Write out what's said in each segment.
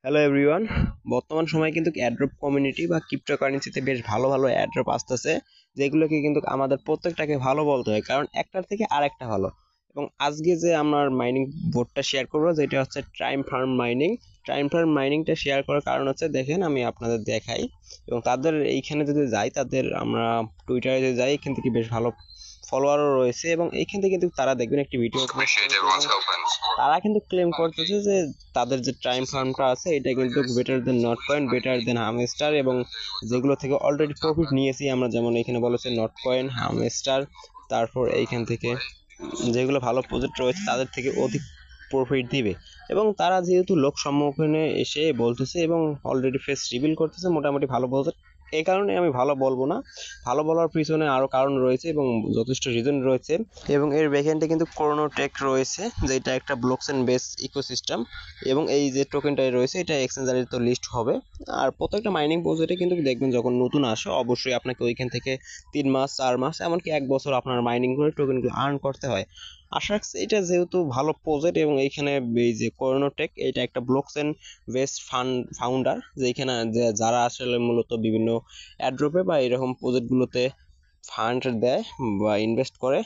Hello everyone. বর্তমান সময়ে কিন্তু অ্যাড্রপ কমিউনিটি বা ক্রিপ্টোকারেন্সিতে বেশ ভালো ভালো অ্যাড্রপ আসতেছে, যেগুলোকে কিন্তু আমাদের প্রত্যেকটাকে ভালো বলতে হয়, কারণ একটার থেকে আরেকটা ভালো। এবং আজকে যে আমার মাইনিং বোর্ডটা শেয়ার করবো, যেটা হচ্ছে টাইম ফার্ম মাইনিংটা শেয়ার করার কারণ হচ্ছে, দেখেন আমি আপনাদের দেখাই। এবং তাদের এইখানে যদি যাই, তাদের আমরা টুইটারে যদি যাই, এখান থেকে বেশ ভালো ফলোয়ারও রয়েছে। এবং এইখান থেকে কিন্তু তারা দেখবেন একটি ভিডিও তারা কিন্তু ক্লেম করতেছে যে তাদের যে টাইম ফার্মটা আছে এটা কিন্তু better then not coin, better then hamster, এবং যেগুলো থেকে অলরেডি প্রফিট নিয়েছি আমরা, যেমন এখানে বলেছে নট কয়েন, হামস্টার, তারপর এইখান থেকে যেগুলো ভালো প্রজেক্ট রয়েছে তাদের থেকে অধিক প্রফিট দিবে। এবং তারা যেহেতু লোক সম্মুখীনে এসে বলতেছে এবং অলরেডি ফেস রিভিল করতেছে মোটামুটি ভালো প্রজেক্ট, এই কারণে আমি ভালো বলবো না। ভালো বলার পিছনে আরো কারণ রয়েছে এবং যথেষ্ট রিজন রয়েছে। এবং এর ব্যাকএন্ডে কিন্তু ক্রোনোটেক রয়েছে, যেটা একটা ব্লকচেন বেস ইকোসিস্টেম। এবং এই যে টোকেনটা রয়েছে এটা এক্সচেঞ্জারে তো লিস্ট হবে। আর প্রত্যেকটা মাইনিং প্রজেক্টে কিন্তু দেখবেন যখন নতুন আসে অবশ্যই আপনাকে ওইখান থেকে 3 মাস 4 মাস এমনকি 1 বছর আপনার মাইনিং করে টোকেনগুলো আর্ন করতে হয়। আশা রাখছি এটা যেহেতু ভালো প্রজেক্ট, এবং এইখানে এই যে ক্রোনোটেক এটা একটা ব্লকচেন বেস ফাউন্ডার, যেখানে যারা আসলে মূলত বিভিন্ন অ্যাড্রপে বা এরকম প্রজেক্টগুলোতে ফান্ড দেয় বা ইনভেস্ট করে।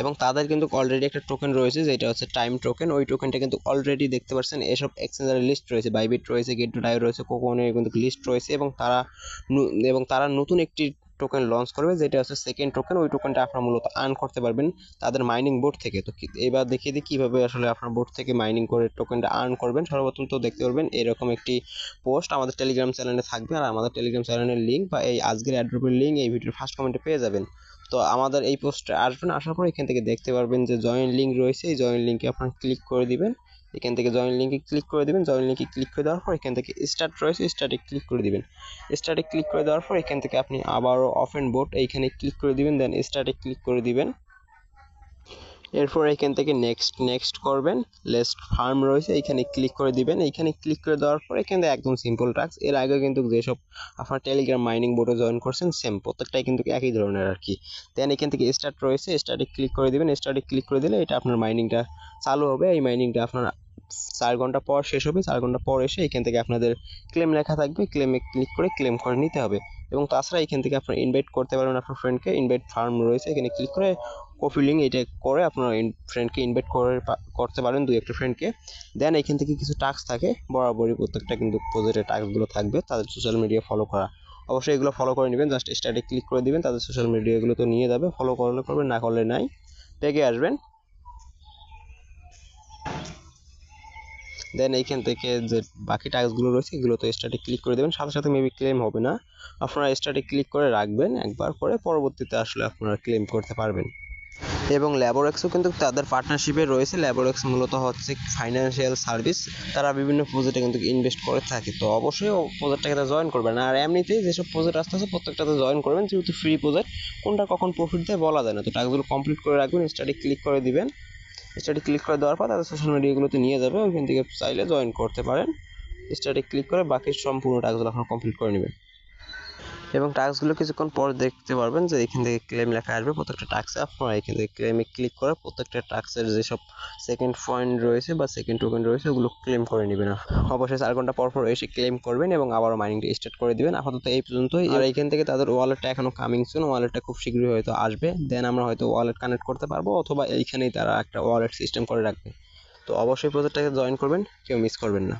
এবং তাদের কিন্তু অলরেডি একটা টোকেন রয়েছে যেটা হচ্ছে টাইম টোকেন। ওই টোকেনটা কিন্তু অলরেডি দেখতে পাচ্ছেন এসব এক্সচেঞ্জারের লিস্ট রয়েছে, বাইবিট রয়েছে, গেট.io রয়েছে, কোকোনের কিন্তু লিস্ট রয়েছে। এবং তারা নতুন একটি টোকেন লঞ্চ করবে যেটা হচ্ছে সেকেন্ড টোকেন। ওই টোকেনটা আপনারা মূলত আর্ন করতে পারবেন তাদের মাইনিং বোর্ড থেকে। তো এবার দেখিয়ে দিই কিভাবে আসলে আপনার বোর্ড থেকে মাইনিং করে টোকেনটা আর্ন করবেন। সর্বপ্রথম তো দেখতে পারবেন এরকম একটি পোস্ট আমাদের টেলিগ্রাম চ্যানেলে থাকবে, আর আমাদের টেলিগ্রাম চ্যানেলের লিঙ্ক বা এই আজকের অ্যাড্রপের লিঙ্ক এই ভিডিওর ফার্স্ট কমেন্টে পেয়ে যাবেন। তো আমাদের এই পোস্টে আসবেন, আসার পর এখান থেকে দেখতে পারবেন যে জয়েন লিঙ্ক রয়েছে, এই জয়েন লিঙ্কে আপনারা ক্লিক করে দিবেন। এখান থেকে জয়েন লিঙ্কে ক্লিক করে দিবেন। জয়েন লিঙ্কে ক্লিক করে দেওয়ার পর এখান থেকে স্টার্ট রয়েছে, স্টার্টে ক্লিক করে দিবেন। স্টার্টে ক্লিক করে দেওয়ার পর এখান থেকে আপনি আবারও অফেন বোট এইখানে ক্লিক করে দিবেন, দেন স্টার্টে ক্লিক করে দিবেন। এরপর এখান থেকে নেক্সট নেক্সট করবেন। লেস্ট ফার্ম রয়েছে এইখানে ক্লিক করে দিবেন। এইখানে ক্লিক করে দেওয়ার পর এখানে একদম সিম্পল টাস্ক। এর আগে কিন্তু যেসব আপনার টেলিগ্রাম মাইনিং বোর্ডে জয়েন করছেন সেম প্রত্যেকটাই কিন্তু একই ধরনের আর কি। দেন এখান থেকে স্টার্ট রয়েছে, স্টার্টে ক্লিক করে দিবেন। স্টার্টে ক্লিক করে দিলে এটা আপনার মাইনিংটা চালু হবে। এই মাইনিংটা আপনার 4 ঘন্টা পর শেষ হবে। 4 ঘন্টা পর এসে এখান থেকে আপনাদের ক্লেম লেখা থাকবে, ক্লেমে ক্লিক করে ক্লেম করে নিতে হবে। এবং তাছাড়া এখান থেকে আপনার ইনভাইট করতে পারবেন আপনার ফ্রেন্ডকে। ইনভাইট ফার্ম রয়েছে, এখানে ক্লিক করে কপি লিঙ্ক এটা করে আপনার ফ্রেন্ডকে ইনভাইট করতে পারেন, 2-1টা ফ্রেন্ডকে। দেন এখান থেকে কিছু টাস্ক থাকে, বরাবরই প্রত্যেকটা কিন্তু প্রজেক্টের টাস্কগুলো থাকবে, তাদের সোশ্যাল মিডিয়া ফলো করা। অবশ্যই এগুলো ফলো করে নেবেন। জাস্ট স্টার্টে ক্লিক করে দিবেন, তাদের সোশ্যাল মিডিয়াগুলো তো নিয়ে যাবে। ফলো করলে করবেন, না করলে নাই। পেগে আসবেন। দেন এইখান থেকে যে বাকি টাস্কগুলো রয়েছে এগুলো তো স্টার্টে ক্লিক করে দেবেন। সাথে সাথে মেবি ক্লেম হবে না, আপনারা স্টার্টে ক্লিক করে রাখবেন একবার, করে পরবর্তীতে আসলে আপনারা ক্লেম করতে পারবেন। এবং ল্যাবোরেক্সও কিন্তু তাদের পার্টনারশিপে রয়েছে। ল্যাবোরেক্স মূলত হচ্ছে ফাইন্যান্সিয়াল সার্ভিস, তারা বিভিন্ন প্রজেক্টে কিন্তু ইনভেস্ট করে থাকে। তো অবশ্যই প্রজেক্টটাকে তারা জয়েন করবেন। আর এমনিতেই যেসব প্রজেক্ট আসতেছে প্রত্যেকটাতে জয়েন করবেন, যেহেতু ফ্রি প্রজেক্ট, কোনটা কখন প্রফিট দেয় বলা যায় না। তো টাস্কগুলো কমপ্লিট করে রাখবেন, স্টার্টে ক্লিক করে দিবেন। স্টার্টে ক্লিক করে দেওয়ার পর তাদের সোশ্যাল মিডিয়াগুলোতে নিয়ে যাবে, ওইখান থেকে চাইলে জয়েন করতে পারেন। স্টার্টে ক্লিক করে বাকি সম্পূর্ণ টাস্কগুলো আপনারা কমপ্লিট করে নেবেন। এবং টাস্কগুলো কিছুক্ষণ পর দেখতে পারবেন যে এখান থেকে ক্লেম লেখা আসবে প্রত্যেকটা টাস্কে। আপনারা এখান থেকে ক্লেমে ক্লিক করে প্রত্যেকটা টাস্কের যেসব সেকেন্ড পয়েন্ট রয়েছে বা সেকেন্ড টোকেন রয়েছে ওগুলো ক্লেম করে নেবেন। অবশ্যই 4 ঘন্টা পর পর এসে ক্লেম করবেন এবং আবারও মাইনিংটা স্টার্ট করে দিবেন। আপাতত এই পর্যন্তই। আর এইখান থেকে তাদের ওয়ালেটটা এখনো কামিং সুন, ওয়ালেটটা খুব শীঘ্রই হয়তো আসবে। দেন আমরা হয়তো ওয়ালেট কানেক্ট করতে পারবো, অথবা এইখানেই তারা একটা ওয়ালেট সিস্টেম করে রাখবে। তো অবশ্যই প্রজেক্টটাকে জয়েন করবেন, কেউ মিস করবেন না।